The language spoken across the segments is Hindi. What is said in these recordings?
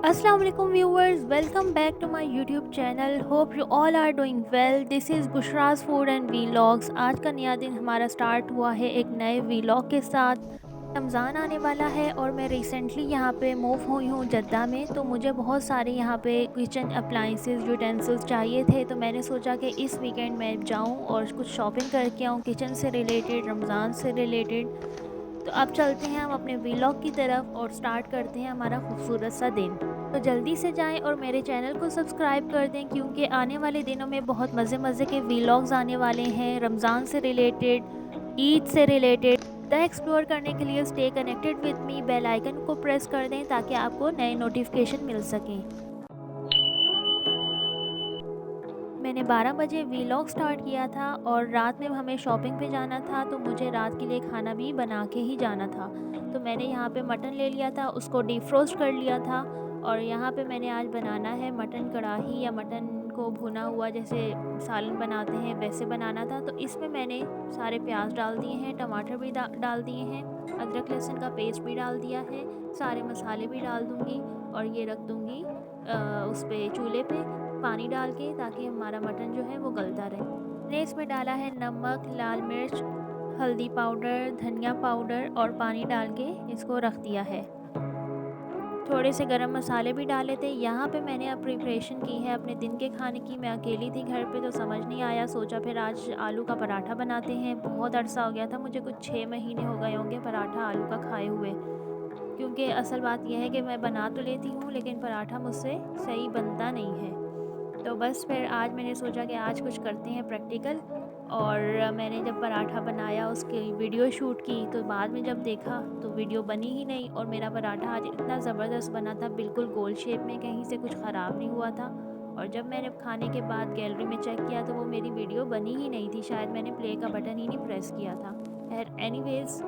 Assalamu alaikum viewers, welcome back to my YouTube channel. Hope you all are doing well. This is Bushraj food and vlogs. आज का नया दिन हमारा स्टार्ट हुआ है एक नए वीलॉग के साथ। रमज़ान आने वाला है और मैं रिसेंटली यहाँ पे मूव हुई हूँ जद्दा में, तो मुझे बहुत सारे यहाँ पे किचन अप्लाइंसेस यूटेंसिल्स चाहिए थे। तो मैंने सोचा कि इस वीकेंड मैं जाऊँ और कुछ शॉपिंग करके आऊँ किचन से रिलेटेड, रमज़ान से रिलेटेड। तो अब चलते हैं हम अपने वीलॉग की तरफ और स्टार्ट करते हैं हमारा खूबसूरत सा दिन। तो जल्दी से जाएं और मेरे चैनल को सब्सक्राइब कर दें, क्योंकि आने वाले दिनों में बहुत मज़े मज़े के वीलॉग्स आने वाले हैं रमज़ान से रिलेटेड, ईद से रिलेटेड। द एक्सप्लोर करने के लिए stay connected with me, bell icon को प्रेस कर दें ताकि आपको नए नोटिफिकेशन मिल सकें। मैंने 12 बजे वीलॉग स्टार्ट किया था और रात में हमें शॉपिंग पे जाना था, तो मुझे रात के लिए खाना भी बना के ही जाना था। तो मैंने यहाँ पे मटन ले लिया था, उसको डीफ्रोस्ट कर लिया था। और यहाँ पे मैंने आज बनाना है मटन कढ़ाई, या मटन को भुना हुआ जैसे सालन बनाते हैं वैसे बनाना था। तो इसमें मैंने सारे प्याज डाल दिए हैं, टमाटर भी डाल दिए हैं, अदरक लहसुन का पेस्ट भी डाल दिया है, सारे मसाले भी डाल दूँगी और ये रख दूँगी उस पे चूल्हे पे पानी डाल के, ताकि हमारा मटन जो है वो गलता रहे। मैंने इसमें डाला है नमक, लाल मिर्च, हल्दी पाउडर, धनिया पाउडर और पानी डाल के इसको रख दिया है। थोड़े से गरम मसाले भी डाले थे। यहाँ पे मैंने अब प्रिपरेशन की है अपने दिन के खाने की। मैं अकेली थी घर पे तो समझ नहीं आया, सोचा फिर आज आलू का पराठा बनाते हैं। बहुत अरसा हो गया था, मुझे कुछ 6 महीने हो गए होंगे पराठा आलू का खाए हुए। क्योंकि असल बात यह है कि मैं बना तो लेती हूँ लेकिन पराठा मुझसे सही बनता नहीं है। तो बस फिर आज मैंने सोचा कि आज कुछ करते हैं प्रैक्टिकल। और मैंने जब पराठा बनाया उसकी वीडियो शूट की, तो बाद में जब देखा तो वीडियो बनी ही नहीं। और मेरा पराठा आज इतना ज़बरदस्त बना था, बिल्कुल गोल शेप में, कहीं से कुछ ख़राब नहीं हुआ था। और जब मैंने खाने के बाद गैलरी में चेक किया तो वो मेरी वीडियो बनी ही नहीं थी, शायद मैंने प्ले का बटन ही नहीं प्रेस किया था। एनीवेज़,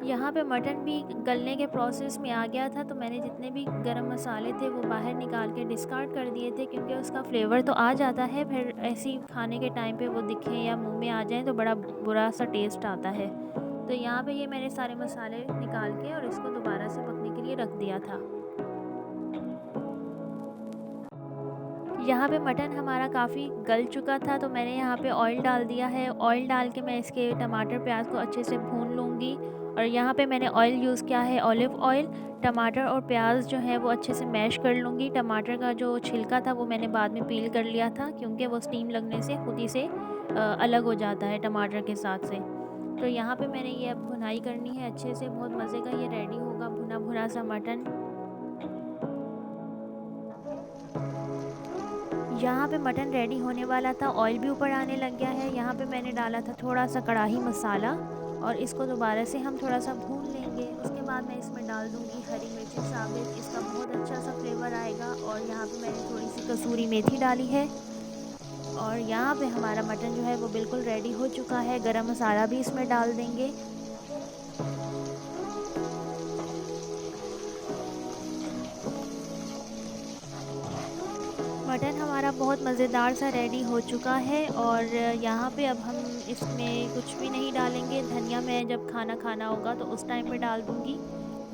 यहाँ पे मटन भी गलने के प्रोसेस में आ गया था, तो मैंने जितने भी गरम मसाले थे वो बाहर निकाल के डिस्कार्ड कर दिए थे, क्योंकि उसका फ्लेवर तो आ जाता है, फिर ऐसे ही खाने के टाइम पे वो दिखें या मुंह में आ जाएं तो बड़ा बुरा सा टेस्ट आता है। तो यहाँ पे ये मैंने सारे मसाले निकाल के और इसको दोबारा से पकने के लिए रख दिया था। यहाँ पे मटन हमारा काफ़ी गल चुका था, तो मैंने यहाँ पे ऑयल डाल दिया है। ऑयल डाल के मैं इसके टमाटर प्याज को अच्छे से भून लूँगी। और यहाँ पे मैंने ऑयल यूज़ किया है ऑलिव ऑयल। टमाटर और प्याज जो है वो अच्छे से मैश कर लूँगी। टमाटर का जो छिलका था वो मैंने बाद में पील कर लिया था, क्योंकि वो स्टीम लगने से खुद ही से अलग हो जाता है टमाटर के साथ से। तो यहाँ पे मैंने ये अब भुनाई करनी है अच्छे से, बहुत मज़े का ये रेडी होगा भुना भुना सा मटन। यहाँ पे मटन रेडी होने वाला था, ऑयल भी ऊपर आने लग गया है। यहाँ पे मैंने डाला था थोड़ा सा कढ़ाई मसाला और इसको दोबारा से हम थोड़ा सा भून लेंगे। उसके बाद मैं इसमें डाल दूँगी हरी मिर्ची साबित, इसका बहुत अच्छा सा फ्लेवर आएगा। और यहाँ पे मैंने थोड़ी सी कसूरी मेथी डाली है। और यहाँ पे हमारा मटन जो है वो बिल्कुल रेडी हो चुका है। गरम मसाला भी इसमें डाल देंगे। मटन हमारा बहुत मज़ेदार सा रेडी हो चुका है। और यहाँ पे अब हम इसमें कुछ भी नहीं डालेंगे। धनिया मैं जब खाना खाना होगा तो उस टाइम पे डाल दूँगी।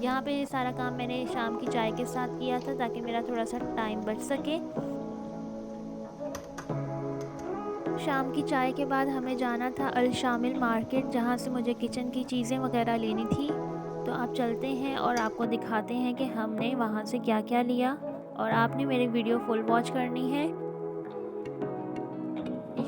यहाँ पे ये सारा काम मैंने शाम की चाय के साथ किया था, ताकि मेरा थोड़ा सा टाइम बच सके। शाम की चाय के बाद हमें जाना था अल शामिल मार्केट, जहाँ से मुझे किचन की चीज़ें वगैरह लेनी थी। तो आप चलते हैं और आपको दिखाते हैं कि हमने वहाँ से क्या क्या लिया। और आपने मेरी वीडियो फुल वॉच करनी है।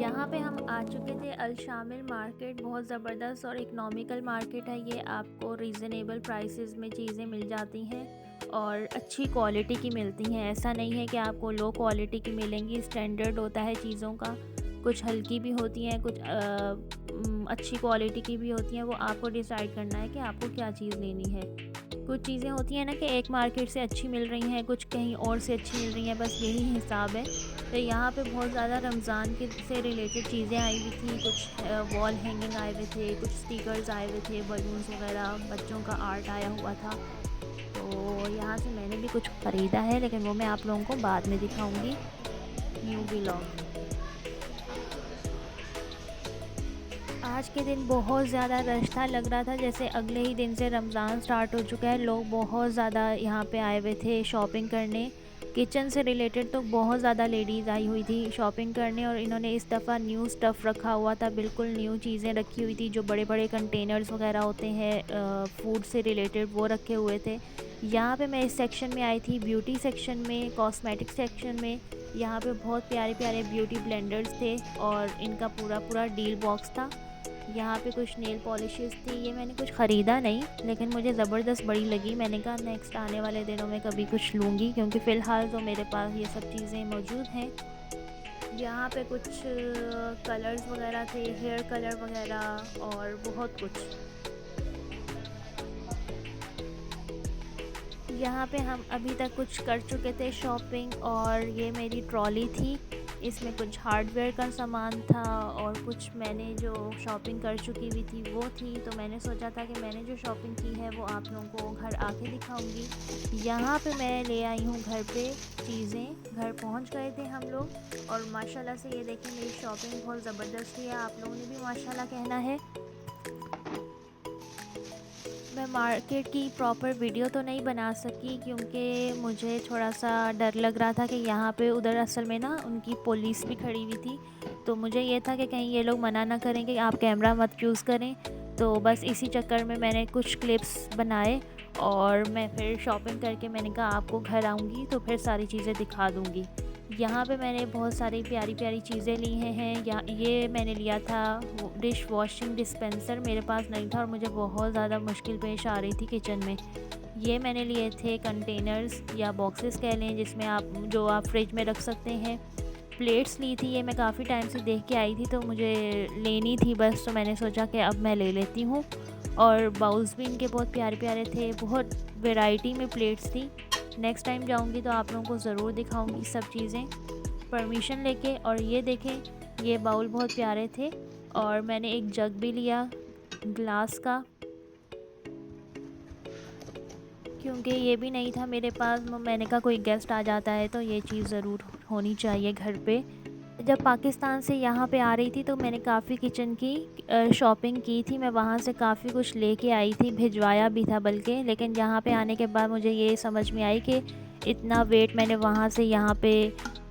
यहाँ पे हम आ चुके थे अल शामिल मार्केट। बहुत ज़बरदस्त और इकनॉमिकल मार्केट है ये। आपको रीज़नेबल प्राइसेस में चीज़ें मिल जाती हैं और अच्छी क्वालिटी की मिलती हैं। ऐसा नहीं है कि आपको लो क्वालिटी की मिलेंगी। स्टैंडर्ड होता है चीज़ों का, कुछ हल्की भी होती हैं, कुछ अच्छी क्वालिटी की भी होती हैं। वो आपको डिसाइड करना है कि आपको क्या चीज़ लेनी है। कुछ चीज़ें होती हैं ना कि एक मार्केट से अच्छी मिल रही हैं, कुछ कहीं और से अच्छी मिल रही हैं, बस यही हिसाब है। तो यहाँ पे बहुत ज़्यादा रमज़ान के से रिलेटेड चीज़ें आई हुई थी। कुछ वॉल हैंगिंग आए हुए थे, कुछ स्टिकर्स आए हुए थे, बलून्स वगैरह, बच्चों का आर्ट आया हुआ था। तो यहाँ से मैंने भी कुछ ख़रीदा है, लेकिन वो मैं आप लोगों को बाद में दिखाऊँगी न्यू व्लॉग। आज के दिन बहुत ज़्यादा रश था, लग रहा था जैसे अगले ही दिन से रमज़ान स्टार्ट हो चुका है। लोग बहुत ज़्यादा यहाँ पे आए हुए थे शॉपिंग करने। किचन से रिलेटेड तो बहुत ज़्यादा लेडीज़ आई हुई थी शॉपिंग करने, और इन्होंने इस दफ़ा न्यू स्टफ़ रखा हुआ था, बिल्कुल न्यू चीज़ें रखी हुई थी। जो बड़े बड़े कंटेनर्स वगैरह होते हैं फूड से रिलेटेड, वो रखे हुए थे। यहाँ पे मैं इस सेक्शन में आई थी, ब्यूटी सेक्शन में, कॉस्मेटिक सेक्शन में। यहाँ पे बहुत प्यारे प्यारे ब्यूटी ब्लेंडर्स थे और इनका पूरा पूरा डील बॉक्स था। यहाँ पे कुछ नेल पॉलिशेस थी, ये मैंने कुछ ख़रीदा नहीं, लेकिन मुझे ज़बरदस्त बड़ी लगी। मैंने कहा नेक्स्ट आने वाले दिनों में कभी कुछ लूँगी, क्योंकि फ़िलहाल तो मेरे पास ये सब चीज़ें मौजूद हैं। यहाँ पे कुछ कलर्स वगैरह थे, हेयर कलर वगैरह और बहुत कुछ। यहाँ पे हम अभी तक कुछ कर चुके थे शॉपिंग, और ये मेरी ट्रॉली थी। इसमें कुछ हार्डवेयर का सामान था और कुछ मैंने जो शॉपिंग कर चुकी हुई थी वो थी। तो मैंने सोचा था कि मैंने जो शॉपिंग की है वो आप लोगों को घर आके दिखाऊंगी। यहाँ पे मैं ले आई हूँ घर पे चीज़ें। घर पहुँच गए थे हम लोग, और माशाल्लाह से ये देखिए मेरी शॉपिंग बहुत ज़बरदस्त है। आप लोगों ने भी माशाल्लाह कहना है। मैं मार्केट की प्रॉपर वीडियो तो नहीं बना सकी, क्योंकि मुझे थोड़ा सा डर लग रहा था कि यहाँ पे उधर असल में ना उनकी पुलिस भी खड़ी हुई थी। तो मुझे ये था कि कहीं ये लोग मना ना करें कि आप कैमरा मत यूज़ करें। तो बस इसी चक्कर में मैंने कुछ क्लिप्स बनाए, और मैं फिर शॉपिंग करके मैंने कहा आपको घर आऊँगी तो फिर सारी चीज़ें दिखा दूँगी। यहाँ पे मैंने बहुत सारी प्यारी प्यारी चीज़ें ली हैं। या ये मैंने लिया था डिश वॉशिंग डिस्पेंसर, मेरे पास नहीं था और मुझे बहुत ज़्यादा मुश्किल पेश आ रही थी किचन में। ये मैंने लिए थे कंटेनर्स या बॉक्सेस कह लें, जिसमें आप फ्रिज में रख सकते हैं। प्लेट्स ली थी, ये मैं काफ़ी टाइम से देख के आई थी तो मुझे लेनी थी बस, तो मैंने सोचा कि अब मैं ले लेती हूँ। और बाउल्स भी इनके बहुत प्यारे प्यारे थे, बहुत वैरायटी में प्लेट्स थी। नेक्स्ट टाइम जाऊंगी तो आप लोगों को ज़रूर दिखाऊंगी सब चीज़ें परमिशन लेके। और ये देखें, ये बाउल बहुत प्यारे थे। और मैंने एक जग भी लिया ग्लास का, क्योंकि ये भी नहीं था मेरे पास। मैंने कहा कोई गेस्ट आ जाता है तो ये चीज़ ज़रूर होनी चाहिए घर पे। जब पाकिस्तान से यहाँ पे आ रही थी तो मैंने काफ़ी किचन की शॉपिंग की थी। मैं वहाँ से काफ़ी कुछ लेके आई थी, भिजवाया भी था बल्कि। लेकिन यहाँ पे आने के बाद मुझे ये समझ में आई कि इतना वेट मैंने वहाँ से यहाँ पे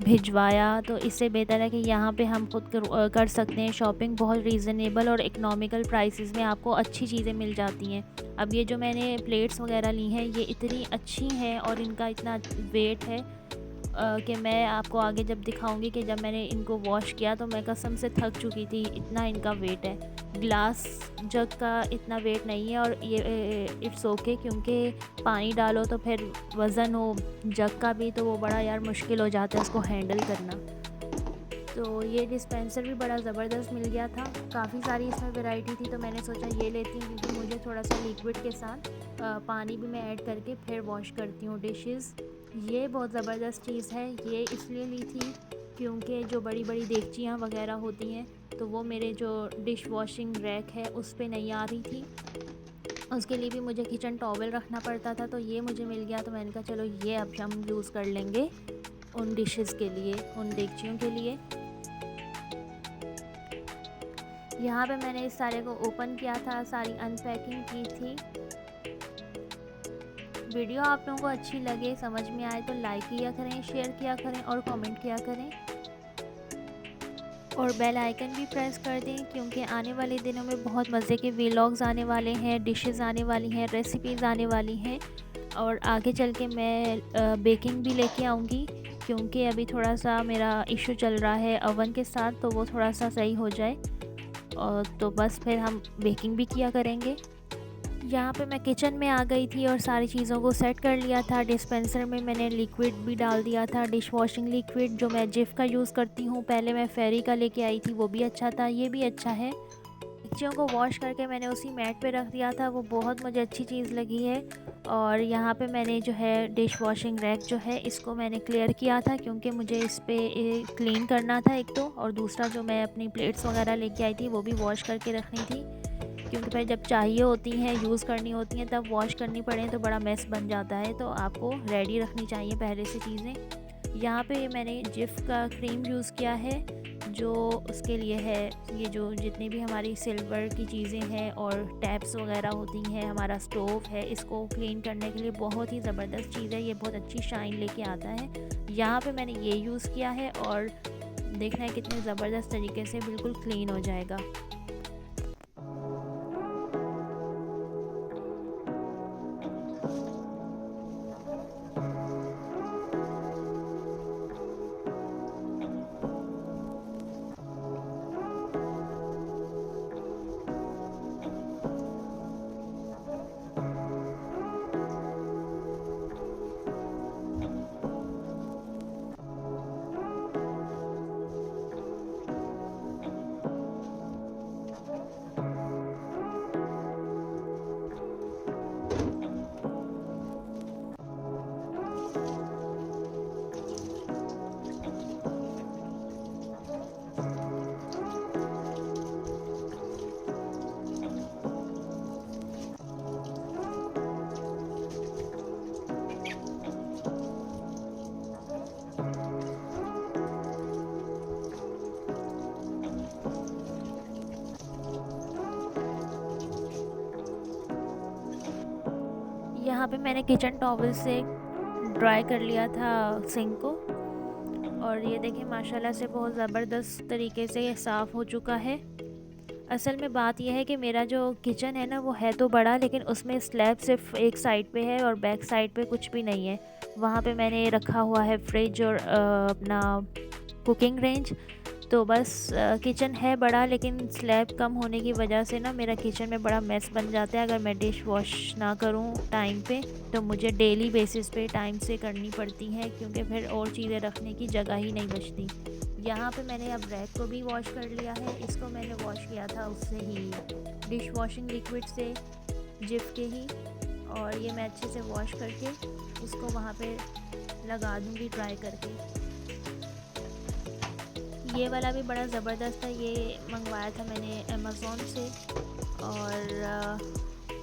भिजवाया, तो इससे बेहतर है कि यहाँ पे हम खुद कर सकते हैं शॉपिंग। बहुत रीज़नेबल और इकनॉमिकल प्राइसेस में आपको अच्छी चीज़ें मिल जाती हैं। अब ये जो मैंने प्लेट्स वगैरह ली हैं ये इतनी अच्छी हैं और इनका इतना वेट है कि मैं आपको आगे जब दिखाऊंगी कि जब मैंने इनको वॉश किया तो मैं कसम से थक चुकी थी, इतना इनका वेट है। ग्लास जग का इतना वेट नहीं है, और ये इट्स ओके, क्योंकि पानी डालो तो फिर वज़न हो जग का भी तो वो बड़ा यार मुश्किल हो जाता है उसको हैंडल करना। तो ये डिस्पेंसर भी बड़ा ज़बरदस्त मिल गया था, काफ़ी सारी इसमें वैरायटी थी। तो मैंने सोचा ये लेती हूँ, क्योंकि मुझे थोड़ा सा लिक्विड के साथ पानी भी मैं ऐड करके फिर वॉश करती हूँ डिशेस। ये बहुत ज़बरदस्त चीज़ है। ये इसलिए ली थी क्योंकि जो बड़ी बड़ी देगचियाँ वगैरह होती हैं तो वो मेरे जो डिश वॉशिंग रैक है उस पर नहीं आ रही थी। उसके लिए भी मुझे किचन टॉवल रखना पड़ता था, तो ये मुझे मिल गया। तो मैंने कहा चलो ये अब हम यूज़ कर लेंगे उन डिशेस के लिए, उन देगचियों के लिए। यहाँ पे मैंने इस सारे को ओपन किया था, सारी अनपैकिंग की थी। वीडियो आप लोगों को अच्छी लगे, समझ में आए तो लाइक किया करें, शेयर किया करें और कमेंट किया करें, और बेल आइकन भी प्रेस कर दें, क्योंकि आने वाले दिनों में बहुत मज़े के व्लॉग्स आने वाले हैं, डिशेस आने वाली हैं, रेसिपीज़ आने वाली हैं। और आगे चल के मैं बेकिंग भी लेके आऊँगी, क्योंकि अभी थोड़ा सा मेरा इशू चल रहा है ओवन के साथ, तो वो थोड़ा सा सही हो जाए और तो बस फिर हम बेकिंग भी किया करेंगे। यहाँ पे मैं किचन में आ गई थी और सारी चीज़ों को सेट कर लिया था। डिस्पेंसर में मैंने लिक्विड भी डाल दिया था, डिश वॉशिंग लिक्विड जो मैं जिफ का यूज़ करती हूँ। पहले मैं फेरी का लेके आई थी, वो भी अच्छा था, ये भी अच्छा है। मिर्चियों को वॉश करके मैंने उसी मैट पे रख दिया था, वो बहुत मुझे अच्छी चीज़ लगी है। और यहाँ पे मैंने जो है डिश वॉशिंग रैक जो है इसको मैंने क्लियर किया था, क्योंकि मुझे इस पर क्लीन करना था एक तो, और दूसरा जो मैं अपनी प्लेट्स वगैरह लेके आई थी वो भी वॉश करके रखनी थी, क्योंकि भाई जब चाहिए होती हैं, यूज़ करनी होती हैं, तब वॉश करनी पड़े तो बड़ा मेस बन जाता है। तो आपको रेडी रखनी चाहिए पहले से चीज़ें। यहाँ पे मैंने जिफ का क्रीम यूज़ किया है, जो उसके लिए है, ये जो जितनी भी हमारी सिल्वर की चीज़ें हैं और टैप्स वगैरह होती हैं, हमारा स्टोव है, इसको क्लीन करने के लिए बहुत ही ज़बरदस्त चीज़ है। ये बहुत अच्छी शाइन लेके आता है। यहाँ पे मैंने ये यूज़ किया है और देखना है कितने ज़बरदस्त तरीके से बिल्कुल क्लीन हो जाएगा। यहाँ पे मैंने किचन टॉवल से ड्राई कर लिया था सिंक को, और ये देखिए माशाल्लाह से बहुत ज़बरदस्त तरीके से ये साफ़ हो चुका है। असल में बात यह है कि मेरा जो किचन है ना वो है तो बड़ा, लेकिन उसमें स्लैब सिर्फ एक साइड पे है और बैक साइड पे कुछ भी नहीं है। वहाँ पे मैंने रखा हुआ है फ्रिज और अपना कुकिंग रेंज। तो बस किचन है बड़ा, लेकिन स्लैब कम होने की वजह से ना मेरा किचन में बड़ा मेस बन जाता है। अगर मैं डिश वॉश ना करूं टाइम पे तो मुझे डेली बेसिस पे टाइम से करनी पड़ती हैं, क्योंकि फिर और चीज़ें रखने की जगह ही नहीं बचती। यहाँ पे मैंने अब रैक को भी वॉश कर लिया है। इसको मैंने वॉश किया था उससे ही, डिश वॉशिंग लिक्विड से, जिफ के ही, और ये मैं अच्छे से वॉश करके उसको वहाँ पे लगा दूँगी ड्राई करके। ये वाला भी बड़ा ज़बरदस्त है, ये मंगवाया था मैंने अमेज़ोन से। और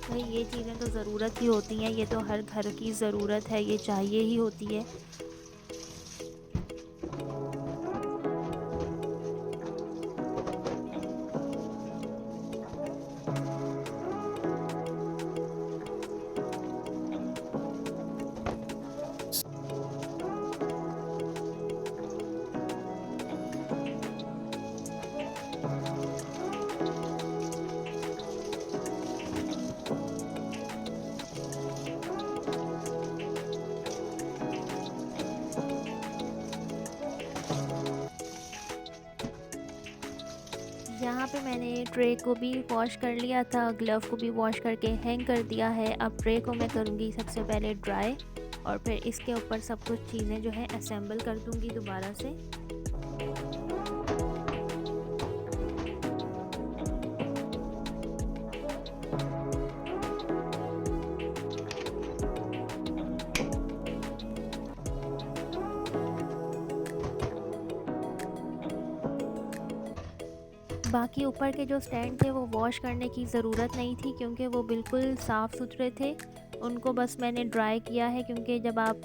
भाई ये चीज़ें तो ज़रूरत ही होती हैं, ये तो हर घर की ज़रूरत है, ये चाहिए ही होती है। यहाँ पे मैंने ट्रे को भी वॉश कर लिया था, ग्लव को भी वॉश करके हैंग कर दिया है। अब ट्रे को मैं करूँगी सबसे पहले ड्राई, और फिर इसके ऊपर सब कुछ चीज़ें जो हैं असेंबल कर दूँगी दोबारा से। बाकी ऊपर के जो स्टैंड थे वो वॉश करने की ज़रूरत नहीं थी, क्योंकि वो बिल्कुल साफ़ सुथरे थे। उनको बस मैंने ड्राई किया है, क्योंकि जब आप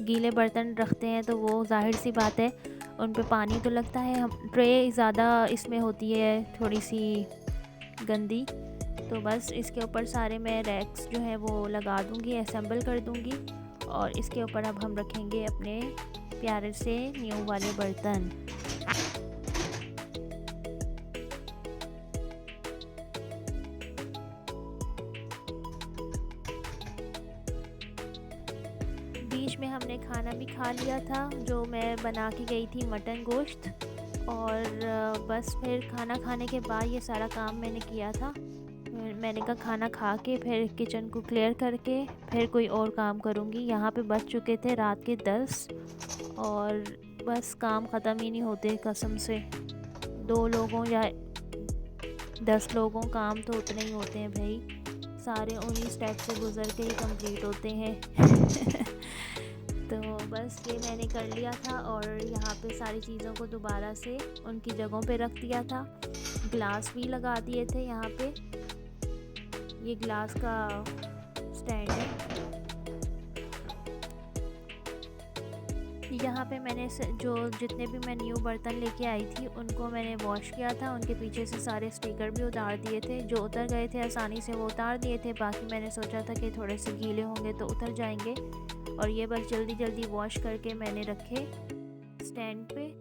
गीले बर्तन रखते हैं तो वो ज़ाहिर सी बात है उन पे पानी तो लगता है। हम ट्रे ज़्यादा इसमें होती है थोड़ी सी गंदी, तो बस इसके ऊपर सारे मैं रैक्स जो हैं वो लगा दूँगी, असेंबल कर दूँगी। और इसके ऊपर अब हम रखेंगे अपने प्यारे से न्यू वाले बर्तन। बीच में हमने खाना भी खा लिया था, जो मैं बना के गई थी मटन गोश्त। और बस फिर खाना खाने के बाद ये सारा काम मैंने किया था। मैंने कहा खाना खा के फिर किचन को क्लियर करके फिर कोई और काम करूँगी। यहाँ पे बज चुके थे रात के 10, और बस काम ख़त्म ही नहीं होते कसम से। 2 लोगों या 10 लोगों काम तो उतने ही होते हैं भाई, सारे उन्हीं स्टेप से गुज़र के ही कंप्लीट होते हैं। तो बस ये मैंने कर लिया था, और यहाँ पे सारी चीज़ों को दोबारा से उनकी जगहों पे रख दिया था। ग्लास भी लगा दिए थे यहाँ पे, ये ग्लास का स्टैंड है। यहाँ पे मैंने जो जितने भी मैं न्यू बर्तन लेके आई थी उनको मैंने वॉश किया था। उनके पीछे से सारे स्टिकर भी उतार दिए थे, जो उतर गए थे आसानी से वो उतार दिए थे। बाकी मैंने सोचा था कि थोड़े से गीले होंगे तो उतर जाएंगे, और ये बस जल्दी जल्दी वॉश करके मैंने रखे स्टैंड पे।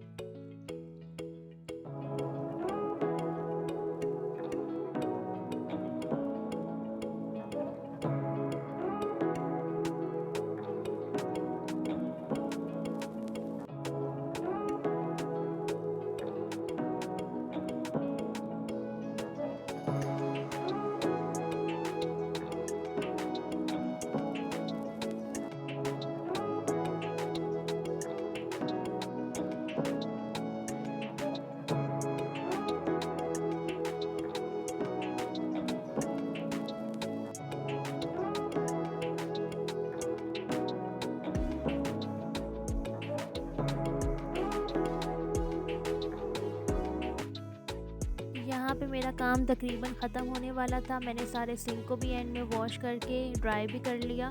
यहाँ पे मेरा काम तकरीबन ख़त्म होने वाला था। मैंने सारे सिंक को भी एंड में वॉश करके ड्राई भी कर लिया,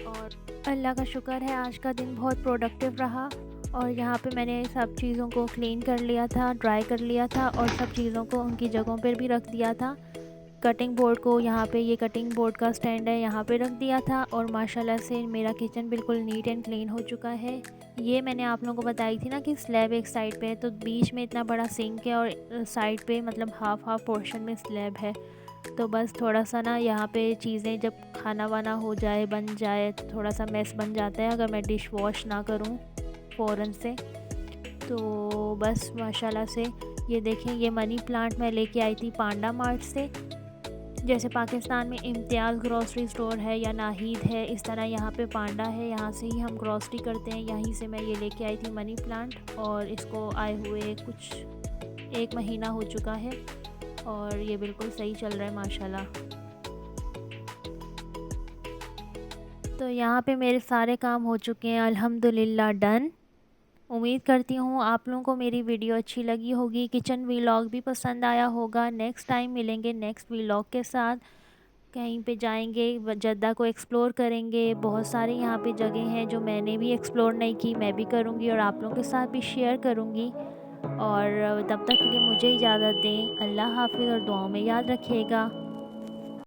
और अल्लाह का शुक्र है आज का दिन बहुत प्रोडक्टिव रहा। और यहाँ पे मैंने सब चीज़ों को क्लीन कर लिया था, ड्राई कर लिया था, और सब चीज़ों को उनकी जगहों पर भी रख दिया था। कटिंग बोर्ड को यहाँ पे, ये कटिंग बोर्ड का स्टैंड है, यहाँ पे रख दिया था। और माशाल्लाह से मेरा किचन बिल्कुल नीट एंड क्लीन हो चुका है। ये मैंने आप लोगों को बताई थी ना कि स्लैब एक साइड पे है, तो बीच में इतना बड़ा सिंक है और साइड पे मतलब हाफ हाफ पोर्शन में स्लैब है। तो बस थोड़ा सा ना यहाँ पे चीज़ें जब खाना वाना हो जाए, बन जाए, तो थोड़ा सा मेस बन जाता है अगर मैं डिश वॉश ना करूँ फ़ौरन से। तो बस माशाल्लाह से ये देखें, ये मनी प्लांट मैं लेके आई थी पांडा मार्ट से। जैसे पाकिस्तान में इम्तियाज़ ग्रॉसरी स्टोर है या नाहिद है, इस तरह यहाँ पे पांडा है, यहाँ से ही हम ग्रॉसरी करते हैं। यहीं से मैं ये लेके आई थी मनी प्लांट, और इसको आए हुए कुछ 1 महीना हो चुका है, और ये बिल्कुल सही चल रहा है माशाल्लाह। तो यहाँ पे मेरे सारे काम हो चुके हैं अल्हम्दुलिल्लाह डन। उम्मीद करती हूँ आप लोगों को मेरी वीडियो अच्छी लगी होगी, किचन व्लॉग भी पसंद आया होगा। नेक्स्ट टाइम मिलेंगे नेक्स्ट व्लॉग के साथ, कहीं पे जाएंगे, जद्दा को एक्सप्लोर करेंगे। बहुत सारे यहाँ पे जगह हैं जो मैंने भी एक्सप्लोर नहीं की, मैं भी करूँगी और आप लोगों के साथ भी शेयर करूँगी। और तब तक के लिए मुझे इजाज़त दें। अल्लाह हाफ़िज़, और दुआओं में याद रखिएगा।